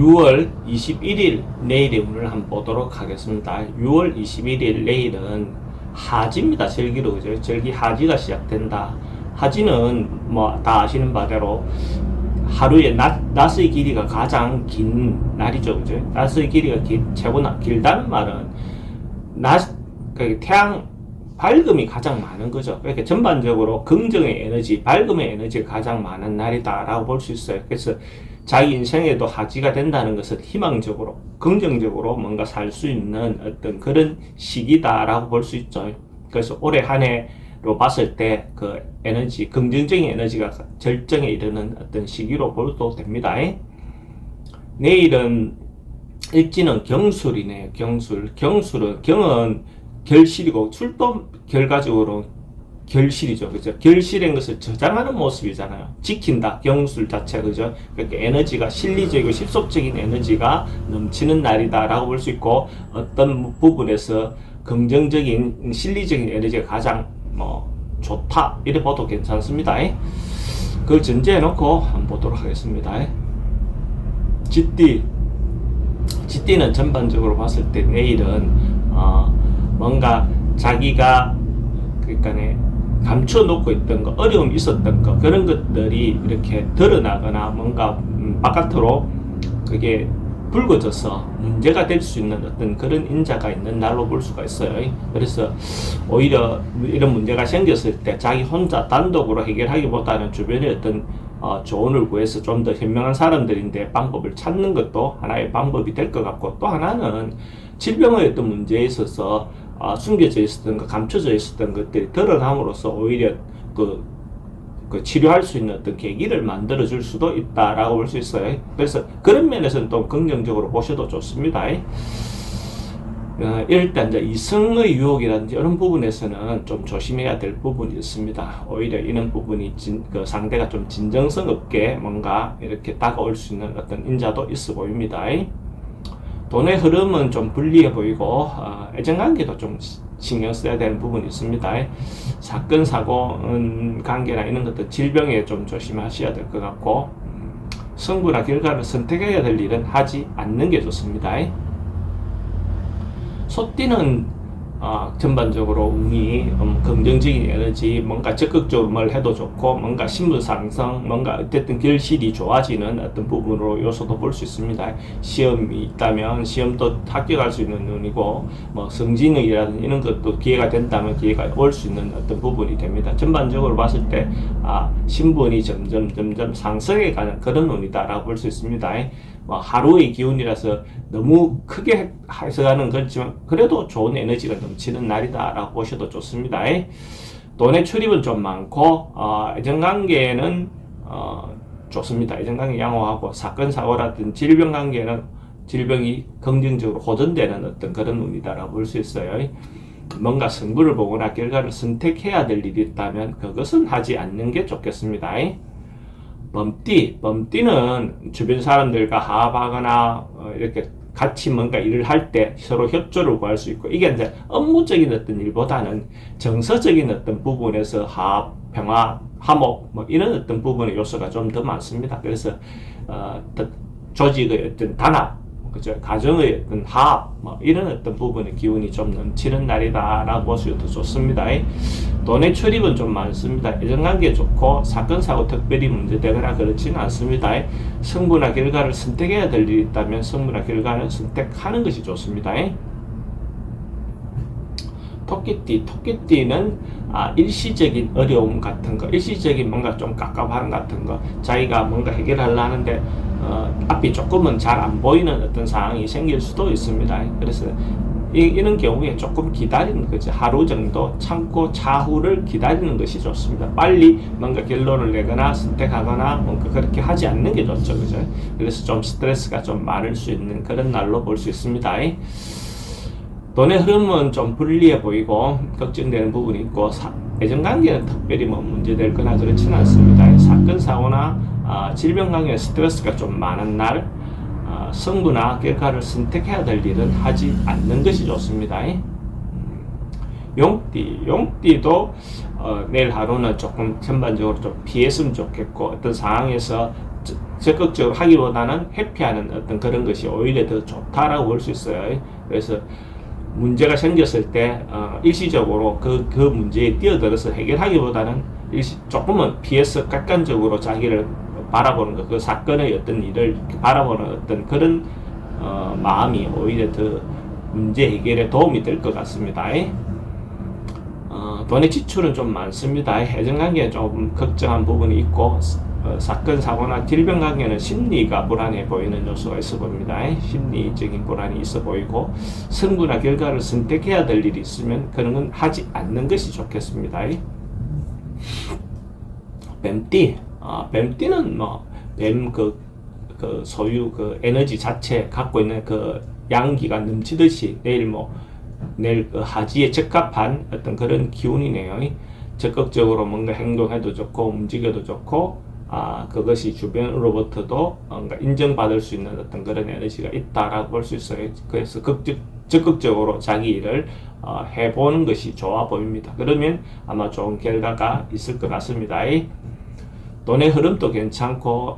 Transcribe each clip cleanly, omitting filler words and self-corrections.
6월 21일 내일의 운을 한번 보도록 하겠습니다. 6월 21일 내일은 하지입니다. 절기로, 그죠? 절기 하지가 시작된다. 하지는 뭐 다 아시는 바대로 하루에 낮의 길이가 가장 긴 날이죠, 그죠? 낮의 길이가 최고 길다는 말은 태양 밝음이 가장 많은 거죠. 그러니까 전반적으로 긍정의 에너지, 밝음의 에너지가 가장 많은 날이다라고 볼 수 있어요. 그래서 자기 인생에도 하지가 된다는 것은 희망적으로, 긍정적으로 뭔가 살 수 있는 어떤 그런 시기다라고 볼 수 있죠. 그래서 올해 한 해로 봤을 때 그 에너지, 긍정적인 에너지가 절정에 이르는 어떤 시기로 봐도 됩니다. 내일은 일지는 경술이네요. 경술은 경은 결실이고 술도 결과적으로 결실이죠. 그죠? 결실인 것을 저장하는 모습이잖아요. 지킨다. 경술 자체, 그죠? 그러니까 에너지가 실리적이고 실속적인 에너지가 넘치는 날이다라고 볼 수 있고, 어떤 부분에서 긍정적인 실리적인 에너지가 가장 좋다. 이래 봐도 괜찮습니다. 그걸 전제해 놓고 한번 보도록 하겠습니다. 쥐띠는 전반적으로 봤을 때 내일은 뭔가 자기가 그러니까 감춰놓고 있던 거, 어려움이 있었던 거, 그런 것들이 이렇게 드러나거나 뭔가 바깥으로 그게 불거져서 문제가 될 수 있는 어떤 그런 인자가 있는 날로 볼 수가 있어요. 그래서 오히려 이런 문제가 생겼을 때 자기 혼자 단독으로 해결하기보다는 주변에 어떤 조언을 구해서 좀 더 현명한 사람들인데 방법을 찾는 것도 하나의 방법이 될 것 같고, 또 하나는 질병의 어떤 문제에 있어서 숨겨져 있었던 것, 감춰져 있었던 것들이 드러남으로써 오히려 그 치료할 수 있는 어떤 계기를 만들어 줄 수도 있다라고 볼 수 있어요. 그래서 그런 면에서는 또 긍정적으로 보셔도 좋습니다. 일단 이제 이성의 유혹이라든지 이런 부분에서는 좀 조심해야 될 부분이 있습니다. 오히려 이런 부분이 상대가 좀 진정성 없게 뭔가 이렇게 다가올 수 있는 어떤 인자도 있어 보입니다. 돈의 흐름은 좀 불리해 보이고 애정관계도 좀 신경 써야 되는 부분이 있습니다. 사건, 사고 관계나 이런 것들 질병에 좀 조심하셔야 될 것 같고, 성부나 결과를 선택해야 될 일은 하지 않는 게 좋습니다. 소띠는 전반적으로 운이 긍정적인 에너지, 뭔가 적극적으로 뭘 해도 좋고, 뭔가 신분 상승, 뭔가 어쨌든 결실이 좋아지는 어떤 부분으로 요소도 볼 수 있습니다. 시험이 있다면 시험도 합격할 수 있는 운이고, 뭐 성진의라든지 이런 것도 기회가 된다면 기회가 올 수 있는 어떤 부분이 됩니다. 전반적으로 봤을 때 신분이 점점 상승해 가는 그런 운이다라고 볼 수 있습니다. 하루의 기운이라서 너무 크게 해석하는 거지만 그래도 좋은 에너지가 넘치는 날이다라고 보셔도 좋습니다. 돈의 출입은 좀 많고 애정관계는 좋습니다. 애정관계 양호하고, 사건 사고라든지 질병관계는 질병이 긍정적으로 호전되는 어떤 그런 운이다라고 볼 수 있어요. 뭔가 승부를 보거나 결과를 선택해야 될 일이 있다면 그것은 하지 않는 게 좋겠습니다. 범띠는 주변 사람들과 화합하거나 이렇게 같이 뭔가 일을 할 때 서로 협조를 구할 수 있고, 이게 이제 업무적인 어떤 일보다는 정서적인 어떤 부분에서 화합, 평화, 화목 이런 어떤 부분의 요소가 좀 더 많습니다. 그래서 조직의 어떤 단합, 그죠? 가정의 어떤 화합, 이런 어떤 부분의 기운이 좀 넘치는 날이다라고 보셔도 좋습니다. 돈의 출입은 좀 많습니다. 애정관계 좋고, 사건, 사고 특별히 문제되거나 그렇지는 않습니다. 성부나 결과를 선택해야 될 일이 있다면 성부나 결과는 선택하는 것이 좋습니다. 토끼띠는 일시적인 어려움 같은 거, 일시적인 뭔가 좀 깝깝함 같은 거, 자기가 뭔가 해결하려 하는데 앞이 조금은 잘 안 보이는 어떤 상황이 생길 수도 있습니다. 그래서 이런 경우에 조금 기다리는 거죠. 하루 정도 참고 차후를 기다리는 것이 좋습니다. 빨리 뭔가 결론을 내거나 선택하거나 뭔가 그렇게 하지 않는 게 좋죠. 그죠? 그래서 좀 스트레스가 좀 많을 수 있는 그런 날로 볼 수 있습니다. 돈의 흐름은 좀 불리해 보이고 걱정되는 부분이 있고, 애정관계는 특별히 문제될 거나 그렇지는 않습니다. 사건, 사고나 질병관계 스트레스가 좀 많은 날, 성부나 결과를 선택해야 될 일은 하지 않는 것이 좋습니다. 용띠도 내일 하루는 조금 전반적으로 좀 피했으면 좋겠고, 어떤 상황에서 적극적으로 하기보다는 회피하는 어떤 그런 것이 오히려 더 좋다라고 볼 수 있어요. 그래서 문제가 생겼을 때 일시적으로 그 문제에 뛰어들어서 해결하기보다는 조금은 피해서 객관적으로 자기를 바라보는 것, 그 사건의 어떤 일을 바라보는 어떤 그런 마음이 오히려 더 문제 해결에 도움이 될 것 같습니다. 돈의 지출은 좀 많습니다. 애정관계에 좀 걱정한 부분이 있고, 사건, 사고나 질병 관계는 심리가 불안해 보이는 요소가 있어 보입니다. 심리적인 불안이 있어 보이고, 성부나 결과를 선택해야 될 일이 있으면 그런 건 하지 않는 것이 좋겠습니다. 뱀띠, 뱀띠는 뱀 소유 에너지 자체 갖고 있는 그 양기가 넘치듯이 내일 그 하지에 적합한 어떤 그런 기운이네요. 적극적으로 뭔가 행동해도 좋고 움직여도 좋고, 그것이 주변으로부터도 뭔가 인정받을 수 있는 어떤 그런 에너지가 있다라고 볼 수 있어요. 그래서 적극적으로 자기 일을 해보는 것이 좋아 보입니다. 그러면 아마 좋은 결과가 있을 것 같습니다. 돈의 흐름도 괜찮고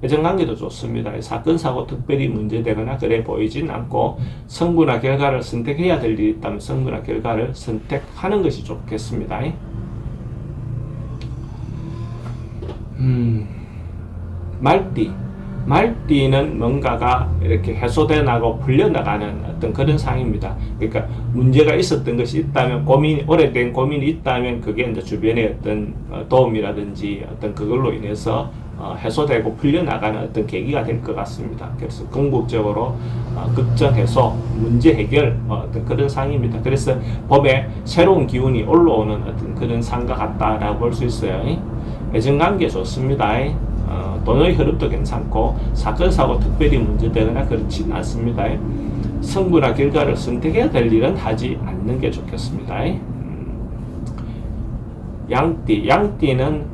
애정관계도 좋습니다. 사건 사고 특별히 문제되거나 그래 보이진 않고, 성부나 결과를 선택해야 될 일이 있다면 성부나 결과를 선택하는 것이 좋겠습니다. 말띠는 뭔가가 이렇게 해소돼 나고 풀려나가는 어떤 그런 상입니다. 그러니까 문제가 있었던 것이 있다면, 오래된 고민이 있다면 그게 이제 주변의 어떤 도움이라든지 어떤 그걸로 인해서 해소되고 풀려나가는 어떤 계기가 될 것 같습니다. 그래서 궁극적으로 걱정 해소, 문제 해결 어떤 그런 상입니다. 그래서 법에 새로운 기운이 올라오는 어떤 그런 상과 같다라고 볼 수 있어요. 애정관계 좋습니다. 돈의 흐름도 괜찮고, 사건 사고 특별히 문제되거나 그렇지는 않습니다. 성부나 결과를 선택해야 될 일은 하지 않는 게 좋겠습니다. 양띠는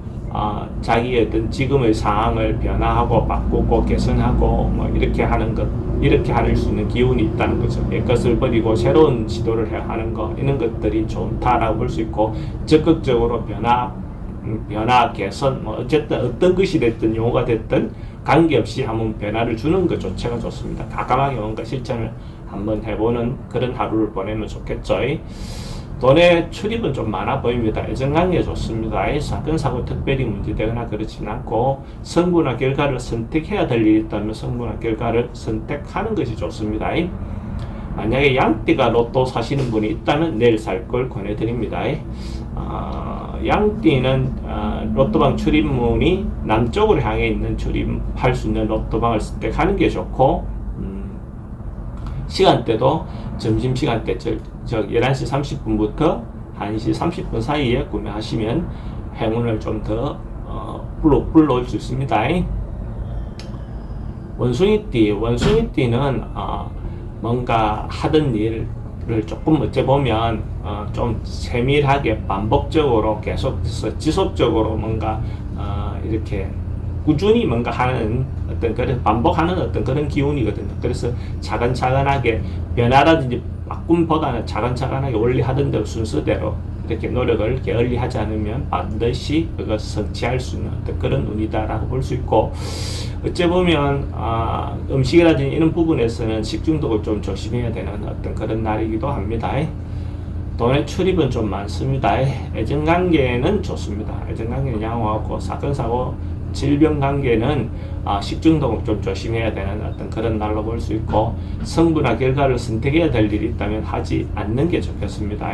자기의 어떤 지금의 상황을 변화하고 바꾸고 개선하고 이렇게 하는 것, 이렇게 할 수 있는 기운이 있다는 거죠. 옛것을 버리고 새로운 시도를 해야 하는 것, 이런 것들이 좋다라고 볼 수 있고, 적극적으로 변화, 개선, 어쨌든 어떤 것이 됐든 용어가 됐든 관계없이 한번 변화를 주는 것 자체가 좋습니다. 과감하게 뭔가 실천을 한번 해보는 그런 하루를 보내면 좋겠죠. 돈의 출입은 좀 많아 보입니다. 애정관계 좋습니다. 사건 사고 특별히 문제되거나 그렇진 않고, 성부나 결과를 선택해야 될 일이 있다면 성부나 결과를 선택하는 것이 좋습니다. 만약에 양띠가 로또 사시는 분이 있다면 내일 살 걸 권해드립니다. 양띠는 로또방 출입문이 남쪽으로 향해 있는 출입할 수 있는 로또방을 선택하는 게 좋고, 시간대도 점심시간대 11시 30분부터 1시 30분 사이에 구매하시면 행운을 좀 더 불러올 수 있습니다. 원숭이띠는 뭔가 하던 일을 조금 어째 보면 좀 세밀하게 반복적으로 계속해서 지속적으로 뭔가 이렇게 꾸준히 뭔가 하는 어떤 그런 반복하는 어떤 그런 기운이거든요. 그래서 차근차근하게 변화라든지 바꿈보다는 차근차근하게 원래 하던 대로 순서대로 이렇게 노력을 게을리 하지 않으면 반드시 그것을 성취할 수 있는 어떤 그런 운이다라고 볼 수 있고, 어째 보면 음식이라든지 이런 부분에서는 식중독을 좀 조심해야 되는 어떤 그런 날이기도 합니다. 돈의 출입은 좀 많습니다. 애정관계는 좋습니다. 애정관계는 양호하고, 사건 사고 질병 관계는 식중독을 좀 조심해야 되는 어떤 그런 날로 볼 수 있고, 성부나 결과를 선택해야 될 일이 있다면 하지 않는 게 좋겠습니다.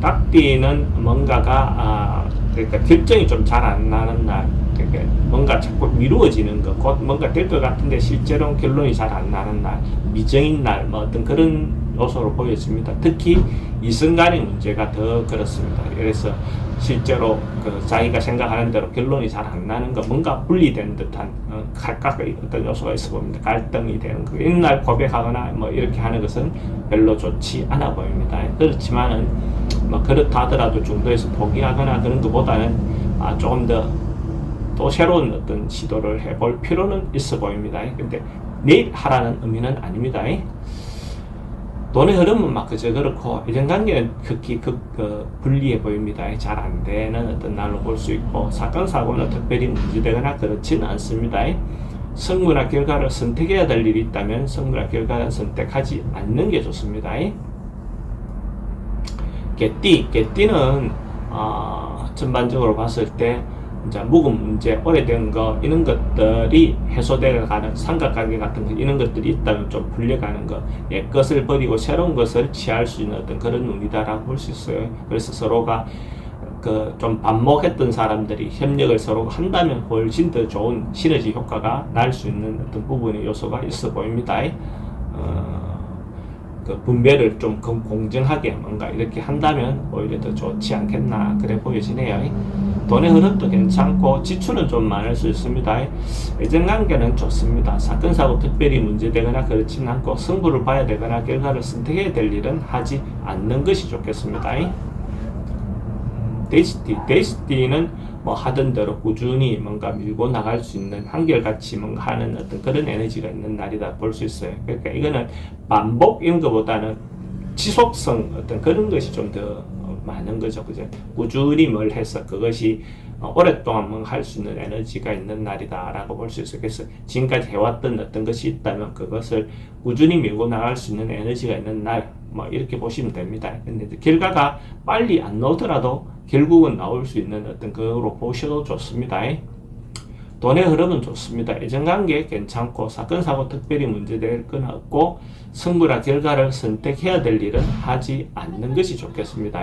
닭띠는 뭔가가 그러니까 결정이 좀 잘 안 나는 날, 그러니까 뭔가 자꾸 미루어지는 것, 곧 뭔가 될 것 같은데 실제로 결론이 잘 안 나는 날, 미정인 날, 어떤 그런 요소로 보여집니다. 특히 이성 간의 문제가 더 그렇습니다. 그래서 실제로 자기가 생각하는 대로 결론이 잘 안 나는 거, 뭔가 분리된 듯한 각각의 어떤 요소가 있어 보입니다. 갈등이 되는 거, 옛날 고백하거나 이렇게 하는 것은 별로 좋지 않아 보입니다. 그렇지만은 그렇다 하더라도 중도에서 포기하거나 그런 것보다는 조금 더 또 새로운 어떤 시도를 해볼 필요는 있어 보입니다. 근데 내일 하라는 의미는 아닙니다. 돈의 흐름은 막 그저 그렇고 이전관계는 극히 불리해 보입니다. 잘 안 되는 어떤 날로 볼 수 있고 사건 사고는 특별히 문제되거나 그렇지는 않습니다. 성부나 결과를 선택해야 될 일이 있다면 성부나 결과를 선택하지 않는 게 좋습니다. 개띠는 전반적으로 봤을 때 이제 묵은 문제, 오래된 거 이런 것들이 해소되어가는 삼각관계 같은 거 이런 것들이 있다면 좀 풀려가는 거, 옛 것을 버리고 새로운 것을 취할 수 있는 어떤 그런 운이다라고 볼 수 있어요. 그래서 서로가 좀 반목했던 사람들이 협력을 서로 한다면 훨씬 더 좋은 시너지 효과가 날 수 있는 어떤 부분의 요소가 있어 보입니다. 분배를 좀 공정하게 뭔가 이렇게 한다면 오히려 더 좋지 않겠나 그래 보여지네요. 돈의 흐름도 괜찮고 지출은 좀 많을 수 있습니다. 애정관계는 좋습니다. 사건 사고 특별히 문제되거나 그렇지는 않고 승부를 봐야 되거나 결과를 선택해야 될 일은 하지 않는 것이 좋겠습니다. 데이시티는 뭐 하던 대로 꾸준히 뭔가 밀고 나갈 수 있는 한결같이 뭔가 하는 어떤 그런 에너지가 있는 날이다 볼 수 있어요. 그러니까 이거는 반복 이런 것보다는 지속성 어떤 그런 것이 좀 더 많은 거죠. 그죠? 꾸준히 뭘 해서 그것이 오랫동안 뭔가 할 수 있는 에너지가 있는 날이다라고 볼 수 있어요. 그래서 지금까지 해왔던 어떤 것이 있다면 그것을 꾸준히 밀고 나갈 수 있는 에너지가 있는 날, 뭐 이렇게 보시면 됩니다. 근데 결과가 빨리 안 나오더라도 결국은 나올 수 있는 어떤 거로 보셔도 좋습니다. 돈의 흐름은 좋습니다. 애정관계 괜찮고 사건 사고 특별히 문제될 건 없고 승부나 결과를 선택해야 될 일은 하지 않는 것이 좋겠습니다.